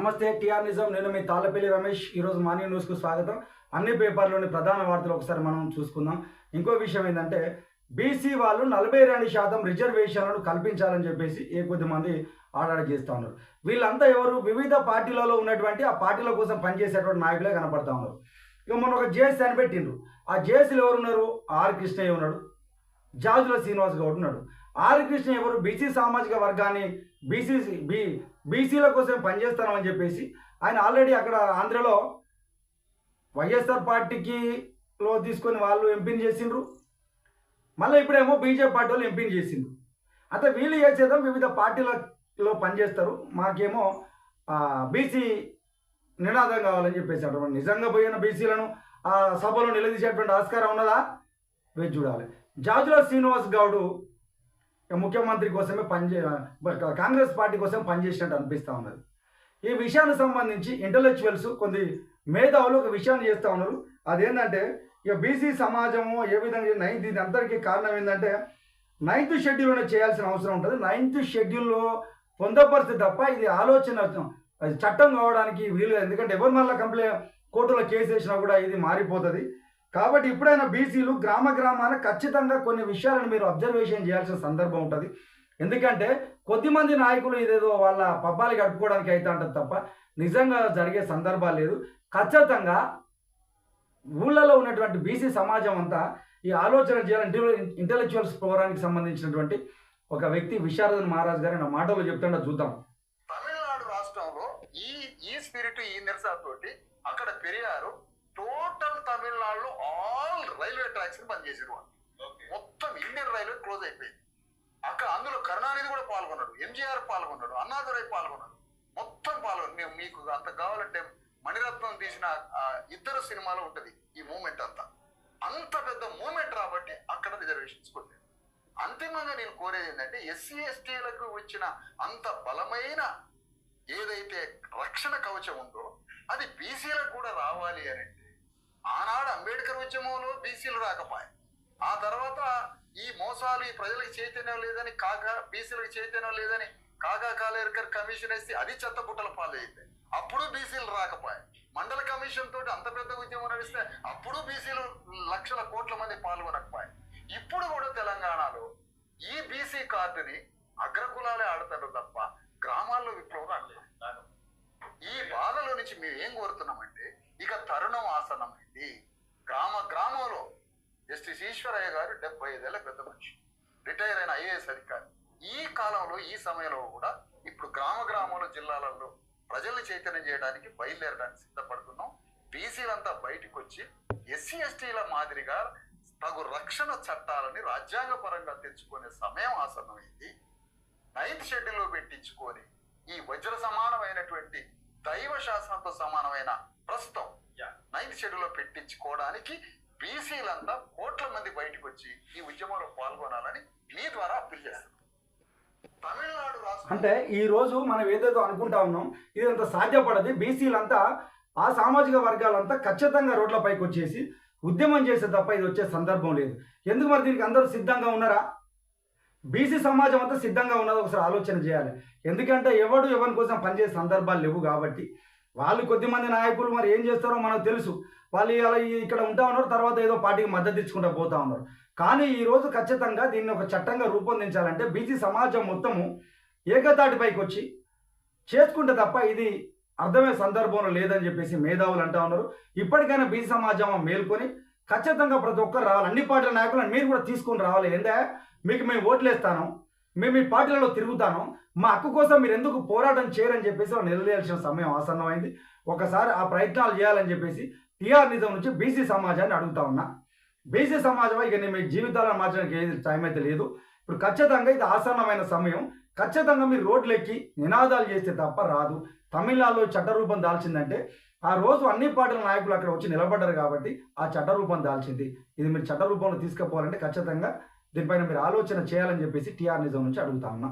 నమస్తే టిఆర్ నిజం. నేను మీ తాళ్ళపల్లి రమేష్. ఈరోజు మార్నింగ్ న్యూస్కు స్వాగతం. అన్ని పేపర్లోని ప్రధాన వార్తలు ఒకసారి మనం చూసుకుందాం. ఇంకో విషయం ఏంటంటే బీసీ వాళ్ళు 42% రిజర్వేషన్లను కల్పించాలని చెప్పేసి కొద్ది మంది ఆర్డర్ చేస్తూ ఉన్నారు. వీళ్ళంతా ఎవరు? వివిధ పార్టీలలో ఉన్నటువంటి ఆ పార్టీల కోసం పనిచేసేటువంటి నాయకులే కనపడతా ఉన్నారు. ఇక మొన్న ఒక జేఎస్ అని పెట్టిండ్రు. ఆ జేఎస్లు ఎవరు ఉన్నారు? ఆర్ కృష్ణయ్య ఉన్నాడు, జాజుల శ్రీనివాస్ గౌడ్ ఉన్నాడు. ఆర్ కృష్ణ ఎవరు? బీసీ సామాజిక వర్గాన్ని బీసీల కోసం పనిచేస్తానని చెప్పేసి ఆయన ఆల్రెడీ అక్కడ ఆంధ్రలో వైఎస్ఆర్ పార్టీలో తీసుకొని వాళ్ళు ఎంపీని చేసిండ్రు. మళ్ళీ ఇప్పుడేమో బీజేపీ పార్టీ వాళ్ళు ఎంపీని చేసిండ్రు. అంటే వీళ్ళు చేసేద్దాం వివిధ పార్టీలలో పనిచేస్తారు, మాకేమో బీసీ నినాదం కావాలని చెప్పేసి అంటారు. నిజంగా పోయిన బీసీలను ఆ సభలో నిలదీసేటువంటి ఆస్కారం ఉన్నదా? వేచి చూడాలి. జాజుల శ్రీనివాస్ గౌడ్ ముఖ్యమంత్రి కోసమే కాంగ్రెస్ పార్టీ కోసం పనిచేసినట్టు అనిపిస్తూ ఉన్నది. ఈ విషయానికి సంబంధించి ఇంటలెక్చువల్స్ కొన్ని మేధావులు ఒక విషయాన్ని చేస్తూ ఉన్నారు. అదేంటంటే ఇక బీసీ సమాజము ఏ విధంగా ఇది అందరికీ కారణం ఏంటంటే 9th షెడ్యూల్లోనే చేయాల్సిన అవసరం ఉంటుంది. 9th షెడ్యూల్లో పొందపరిస్తే తప్ప ఇది ఆలోచన చట్టం కావడానికి వీలు. ఎందుకంటే ఎవరి మళ్ళీ కోర్టులో కేసు వేసినా కూడా ఇది మారిపోతుంది. కాబట్టి ఇప్పుడైనా బీసీలు గ్రామాన ఖచ్చితంగా కొన్ని విషయాలను మీరు అబ్జర్వేషన్ చేయాల్సిన సందర్భం ఉంటుంది. ఎందుకంటే కొద్దిమంది నాయకులు ఇదేదో వాళ్ళ పబ్బాలు గడుపుకోవడానికి అయితే అంటది తప్ప నిజంగా జరిగే సందర్భాలు లేదు. ఖచ్చితంగా ఊళ్ళలో ఉన్నటువంటి బీసీ సమాజం అంతా ఈ ఆలోచన చేయాలని ఇంటెలెక్చువల్స్ ప్రోగ్రానికి సంబంధించినటువంటి ఒక వ్యక్తి విశారదన్ మహారాజ్ గారు నా మాటలు చెప్తుండ చూద్దాం. తమిళనాడు రాష్ట్రంలో ఈ స్పిరిట్ ఈ నిరసనతోటి అక్కడ పెరియారు టోటల్ తమిళనాడులో ఆల్ రైల్వే ట్రాక్స్ పనిచేసారు. మొత్తం ఇండియన్ రైల్వే క్లోజ్ అయిపోయింది. అక్కడ అందులో కరుణానిధి కూడా పాల్గొన్నాడు, ఎంజీఆర్ పాల్గొన్నాడు, అన్నాదురై పాల్గొన్నాడు, మొత్తం పాల్గొన్నారు. మీకు అంత కావాలంటే మణిరత్నం తీసిన 2 సినిమాలో ఉంటది ఈ మూమెంట్ అంతా. అంత పెద్ద మూమెంట్ రాబట్టి అక్కడ రిజర్వేషన్స్ కొట్టారు. అంతిమంగా నేను కోరేది ఏంటంటే ఎస్సీ ఎస్టీలకు వచ్చిన అంత బలమైన ఏదైతే రక్షణ కవచం ఉందో అది బీసీలకు కూడా రావాలి అని అంటే ఆనాడు అంబేద్కర్ ఉద్యమంలో బీసీలు రాకపోయాయి. ఆ తర్వాత ఈ మోసాలు ఈ ప్రజలకు చైతన్యం లేదని బీసీలకు చైతన్యం లేదని కాలేకర్ కమిషన్ వేస్తే అది చెత్తపుట్టల పాలైంది. అప్పుడు బీసీలు రాకపోయాయి. మండల కమిషన్ తోటి అంత పెద్ద ఉద్యమం నడిస్తే అప్పుడు బీసీలు లక్షల కోట్ల మంది పాల్గొనకపోయాయి. ఇప్పుడు కూడా తెలంగాణలో ఈ బీసీ కార్డుని అగ్రకులాలే ఆడతారు తప్ప గ్రామాల్లో విప్లవం రాలేదు. ఈ బాధలో నుంచి మేము ఏం కోరుతున్నామంటే ఇక తరుణం ఆసన్నమైంది. గ్రామంలో జస్టిస్ ఈశ్వరయ్య గారు 75 ఏళ్ల పెద్ద మనిషి, రిటైర్ అయిన ఐఏఎస్ అధికారి. ఈ కాలంలో ఈ సమయంలో కూడా ఇప్పుడు గ్రామంలో జిల్లాలలో ప్రజల్ని చైతన్యం చేయడానికి బయలుదేరడానికి సిద్ధపడుతున్నాం. బీసీలంతా బయటకు వచ్చి ఎస్సీ ఎస్టీల మాదిరిగా తగు రక్షణ చట్టాలని రాజ్యాంగ పరంగా తెచ్చుకునే సమయం ఆసన్నమైంది. 9th షెడ్యూల్లో పెట్టించుకొని ఈ వజ్ర సమానమైనటువంటి దైవ శాసనంతో సమానమైన ప్రస్తుతం 9th షెడ్యూల్లో పెట్టించుకోవడానికి బీసీలంతా కోట్ల మంది బయటకు వచ్చి ఈ ఉద్యమంలో పాల్గొనాలని మీ ద్వారా అప్పీల్ చేస్తున్నాం. తమిళనాడు రాష్ట్రం అంటే ఈ రోజు మనం ఏదేదో అనుకుంటా ఉన్నాం, ఇదంతా సాధ్యపడది. బీసీలంతా ఆ సామాజిక వర్గాలంతా ఖచ్చితంగా రోడ్లపైకి వచ్చేసి ఉద్యమం చేసే తప్ప ఇది వచ్చే సందర్భం లేదు. ఎందుకు మరి దీనికి అందరూ సిద్ధంగా ఉన్నారా? బీసీ సమాజం అంతా సిద్ధంగా ఉన్నది ఒకసారి ఆలోచన చేయాలి. ఎందుకంటే ఎవరి కోసం పనిచేసే సందర్భాలు లేవు. కాబట్టి వాళ్ళు కొద్దిమంది నాయకులు మరి ఏం చేస్తారో మనకు తెలుసు. వాళ్ళు అలా ఇక్కడ ఉంటా ఉన్నారు, తర్వాత ఏదో పార్టీకి మద్దతు ఇచ్చుకుంటూ పోతా ఉన్నారు. కానీ ఈరోజు ఖచ్చితంగా దీన్ని ఒక చట్టంగా రూపొందించాలంటే బీసీ సమాజం మొత్తము ఏకతాటిపైకి వచ్చి చేసుకుంటే తప్ప ఇది అర్థమయ్యే సందర్భంలో లేదని చెప్పేసి మేధావులు అంటా ఉన్నారు. ఇప్పటికైనా బీసీ సమాజం మేల్కొని ఖచ్చితంగా ప్రతి ఒక్కరు రావాలి. అన్ని పార్టీల నాయకులను మీరు కూడా తీసుకొని రావాలి. ఏందా మీకు మేము ఓట్లేస్తాను, మేము ఈ పార్టీలలో తిరుగుతాను, మా హక్కు కోసం మీరు ఎందుకు పోరాటం చేయరని చెప్పేసి నిలదీయాల్సిన సమయం ఆసన్నమైంది. ఒకసారి ఆ ప్రయత్నాలు చేయాలని చెప్పేసి టిఆర్ నిజం నుంచి బీసీ సమాజాన్ని అడుగుతా ఉన్నా. బీసీ సమాజం ఇక నేను మీ జీవితాలను మార్చడానికి ఏది టైం అయితే లేదు. ఇప్పుడు ఖచ్చితంగా ఇది ఆసన్నమైన సమయం. ఖచ్చితంగా మీరు రోడ్లు ఎక్కి నినాదాలు చేస్తే తప్ప రాదు. తమిళనాడులో చట్టరూపం దాల్చిందంటే ఆ రోజు అన్ని పార్టీల నాయకులు అక్కడ వచ్చి నిలబడ్డారు కాబట్టి ఆ చట్టరూపం దాల్చింది. ఇది మీరు చట్టరూపంలో తీసుకుపోవాలంటే ఖచ్చితంగా దీనిపైన మీరు ఆలోచన చేయాలని చెప్పేసి టిఆర్ నిజం నుంచి అడుగుతా ఉన్నా.